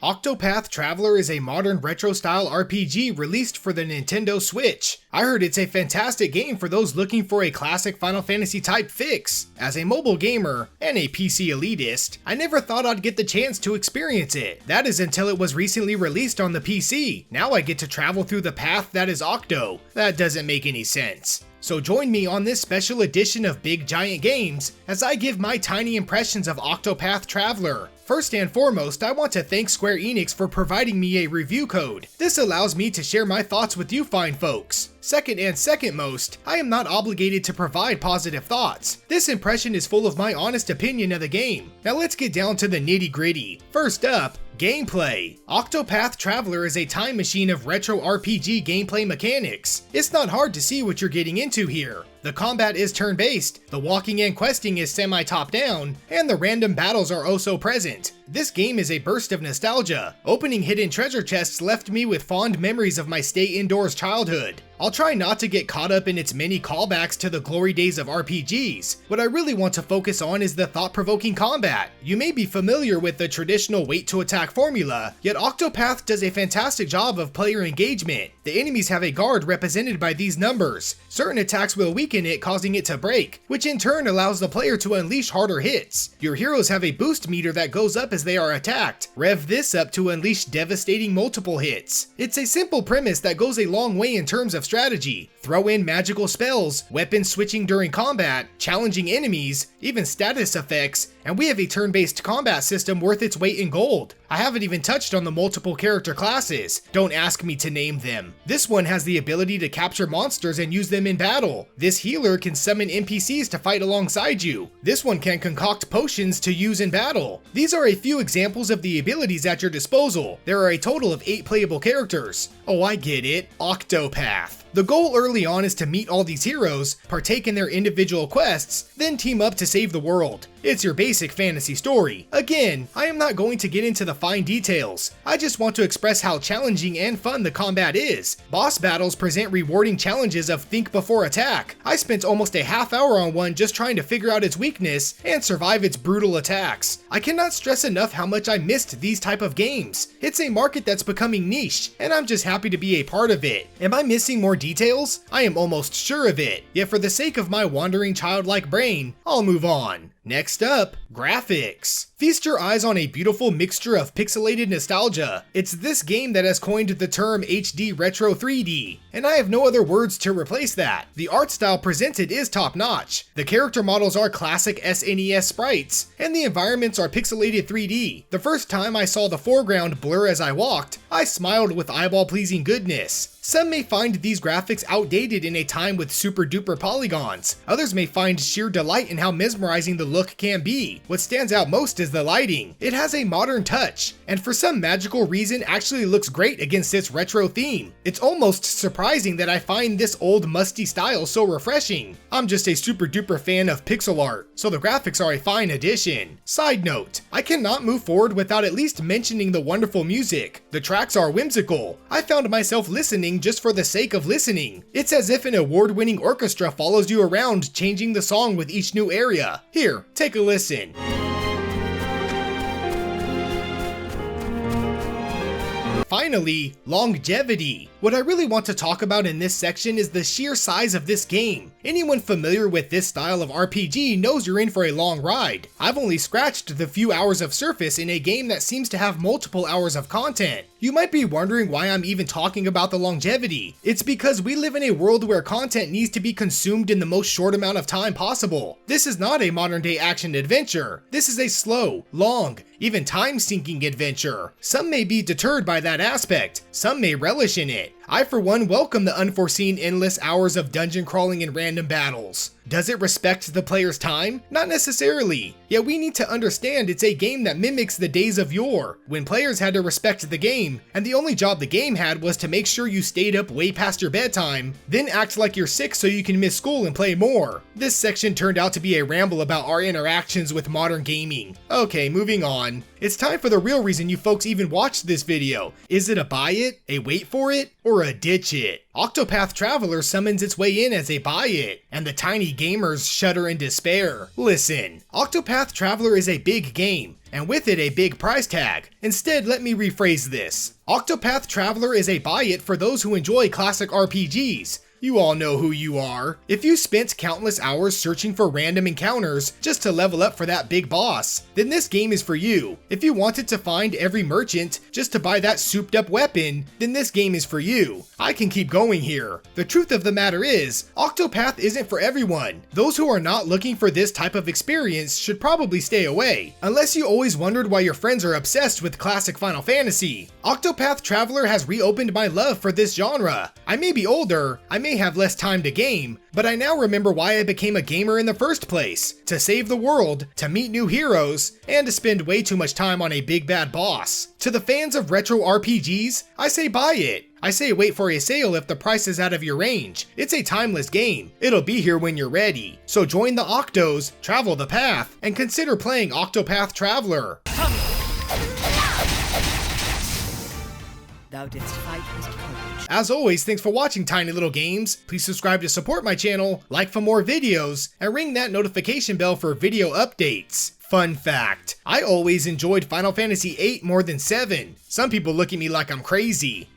Octopath Traveler is a modern retro-style RPG released for the Nintendo Switch. I heard it's a fantastic game for those looking for a classic Final Fantasy type fix. As a mobile gamer and a PC elitist, I never thought I'd get the chance to experience it. That is until it was recently released on the PC. Now I get to travel through the path that is Octo. That doesn't make any sense. So join me on this special edition of Big Giant Games as I give my tiny impressions of Octopath Traveler. First and foremost, I want to thank Square Enix for providing me a review code. This allows me to share my thoughts with you fine folks. Second and second most, I am not obligated to provide positive thoughts. This impression is full of my honest opinion of the game. Now let's get down to the nitty gritty. First up, gameplay. Octopath Traveler is a time machine of retro RPG gameplay mechanics. It's not hard to see what you're getting into here. The combat is turn-based, the walking and questing is semi-top-down, and the random battles are oh so present. This game is a burst of nostalgia. Opening hidden treasure chests left me with fond memories of my stay indoors childhood. I'll try not to get caught up in its many callbacks to the glory days of RPGs. What I really want to focus on is the thought-provoking combat. You may be familiar with the traditional wait to attack formula, yet Octopath does a fantastic job of player engagement. The enemies have a guard represented by these numbers. Certain attacks will weaken it, causing it to break, which in turn allows the player to unleash harder hits. Your heroes have a boost meter that goes up as they are attacked. Rev this up to unleash devastating multiple hits. It's a simple premise that goes a long way in terms of strategy. Throw in magical spells, weapon switching during combat, challenging enemies, even status effects, and we have a turn-based combat system worth its weight in gold. I haven't even touched on the multiple character classes. Don't ask me to name them. This one has the ability to capture monsters and use them in battle. This healer can summon NPCs to fight alongside you. This one can concoct potions to use in battle. These are a few examples of the abilities at your disposal. There are a total of 8 playable characters. Oh, I get it. Octopath. The goal early on is to meet all these heroes, partake in their individual quests, then team up to save the world. It's your basic fantasy story. Again, I am not going to get into the fine details. I just want to express how challenging and fun the combat is. Boss battles present rewarding challenges of think before attack. I spent almost a half hour on one just trying to figure out its weakness and survive its brutal attacks. I cannot stress enough how much I missed these type of games. It's a market that's becoming niche, and I'm just happy to be a part of it. Am I missing more details? I am almost sure of it. Yet for the sake of my wandering childlike brain, I'll move on. Next up, graphics. Feast your eyes on a beautiful mixture of pixelated nostalgia. It's this game that has coined the term HD Retro 3D, and I have no other words to replace that. The art style presented is top-notch. The character models are classic SNES sprites, and the environments are pixelated 3D. The first time I saw the foreground blur as I walked, I smiled with eyeball-pleasing goodness. Some may find these graphics outdated in a time with super duper polygons. Others may find sheer delight in how mesmerizing the look can be. What stands out most is the lighting. It has a modern touch, and for some magical reason actually looks great against its retro theme. It's almost surprising that I find this old musty style so refreshing. I'm just a super duper fan of pixel art, so the graphics are a fine addition. Side note, I cannot move forward without at least mentioning the wonderful music. The tracks are whimsical. I found myself listening just for the sake of listening. It's as if an award-winning orchestra follows you around, changing the song with each new area. Here, take a listen. Finally, longevity. What I really want to talk about in this section is the sheer size of this game. Anyone familiar with this style of RPG knows you're in for a long ride. I've only scratched the few hours of surface in a game that seems to have multiple hours of content. You might be wondering why I'm even talking about the longevity. It's because we live in a world where content needs to be consumed in the most short amount of time possible. This is not a modern day action adventure. This is a slow, long, even time-sinking adventure. Some may be deterred by that aspect. Some may relish in it. I for one welcome the unforeseen endless hours of dungeon crawling and random battles. Does it respect the player's time? Not necessarily. Yet we need to understand it's a game that mimics the days of yore, when players had to respect the game, and the only job the game had was to make sure you stayed up way past your bedtime, then act like you're sick so you can miss school and play more. This section turned out to be a ramble about our interactions with modern gaming. Okay, moving on. It's time for the real reason you folks even watched this video. Is it a buy it? A wait for it? or a ditch it. Octopath Traveler summons its way in as a buy it, and the tiny gamers shudder in despair. Listen, Octopath Traveler is a big game, and with it a big price tag. Instead, let me rephrase this. Octopath Traveler is a buy it for those who enjoy classic RPGs. You all know who you are. If you spent countless hours searching for random encounters just to level up for that big boss, then this game is for you. If you wanted to find every merchant just to buy that souped up weapon, then this game is for you. I can keep going here. The truth of the matter is, Octopath isn't for everyone. Those who are not looking for this type of experience should probably stay away, unless you always wondered why your friends are obsessed with classic Final Fantasy. Octopath Traveler has reopened my love for this genre. I may be older, I may have less time to game, but I now remember why I became a gamer in the first place: to save the world, to meet new heroes, and to spend way too much time on a big bad boss. To the fans of retro RPGs, I say buy it. I say wait for a sale if the price is out of your range. It's a timeless game. It'll be here when you're ready. So join the Octos, travel the path, and consider playing Octopath Traveler. Thou didst fight with courage. As always, thanks for watching Tiny Little Games. Please subscribe to support my channel, like for more videos, and ring that notification bell for video updates. Fun fact, I always enjoyed Final Fantasy VIII more than 7. Some people look at me like I'm crazy.